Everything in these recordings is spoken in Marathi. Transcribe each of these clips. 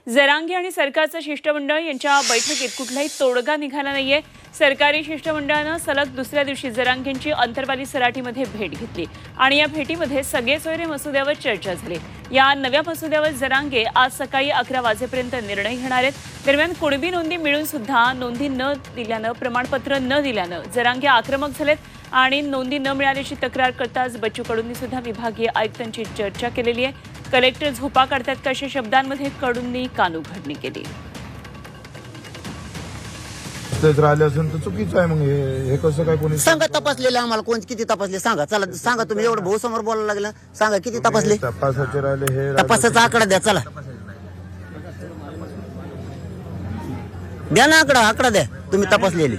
जरांगे आणि सरकारचं शिष्टमंडळ यांच्या बैठकीत कुठलाही तोडगा निघाला नाहीये। सरकारी शिष्टमंडळानं सलग दुसऱ्या दिवशी जरांगेंची अंतरवाली सराटीमध्ये भेट घेतली आणि या भेटीमध्ये सगळे सोयरे मसुद्यावर चर्चा झाली। या नव्या मसुद्यावर जरांगे आज सकाळी 11 वाजेपर्यंत निर्णय घेणार आहेत। दरम्यान कुणबी नोंदी मिळून सुद्धा नोंदी न दिल्यानं, प्रमाणपत्र न दिल्यानं जरांगे आक्रमक झालेत आणि नोंदी न मिळाल्याची तक्रार करताच बच्चू कडूंनी सुद्धा विभागीय आयुक्तांची चर्चा केलेली आहे। कलेक्टर झोपा काढतात का अशा शब्दांमध्ये कडूंनी कानउघडणी केली। राहिले असेल तर चुकीचं आहे। मग हे कसं काय कोणी सांगा तपासलेलं आम्हाला कोण किती तपासले सांगा। चला सांगा, तुम्ही एवढं भाऊ समोर बोलायला लागलं, सांगा किती तपासले। तपासाचे राहिले हे तपासाचा आकडा द्या, चला द्या ना आकडा द्या तुम्ही तपासलेली।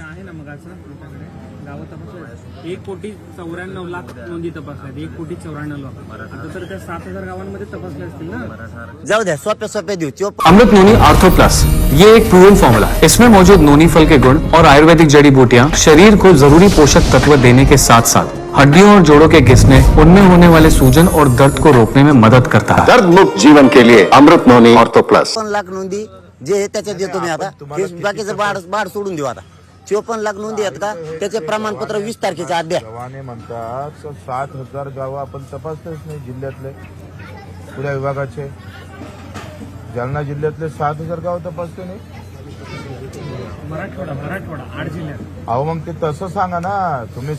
1,94,00,000 नोंदी तपासल्या, 1,94,00,000। आता तर त्या 7,000 गावांमध्ये तपासल्या असतील ना। जाऊ द्या, सोप्या देऊ। अमृत नोनी आर्थो प्लस, ये एक प्रूवन फॉर्मूला है। इसमें मौजूद नोनी फल के गुण और आयुर्वेदिक जड़ी बूटियां शरीर को जरूरी पोषक तत्व देने के साथ साथ हड्डियों और जोड़ों के घिसने, उनमें होने वाले सूजन और दर्द को रोकने में मदद करता है। दर्द मुक्त जीवन के लिए अमृत नोनी आर्थो प्लस। 54 लाख नोंदी जे त्याच्यात देतो मी आता, बाकीचं बाड सोडून देऊ आता। 54 लाख नोंदी आहेत का, त्याचे प्रमाणपत्र 20 तारखेच्या आत द्या। जवाने म्हणतात 7,000 गावं आपण तपासतच नाही जिल्ह्यातले, पुऱ्या विभागाचे। जालना जिल्ह्यातले 7,000 गाव तपासते नाही। मराठवाडा 8 जिल्ह्यात। अहो मग ते तसं सांगा ना तुम्ही।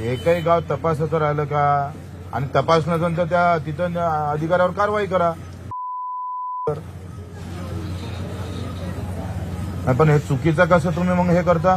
एकही गाव तपासाचं राहिलं का, आणि तपासण्यानंतर त्या तिथं अधिकाऱ्यावर कारवाई करा। पण हे चुकीचं कसं तुम्ही मग हे करता।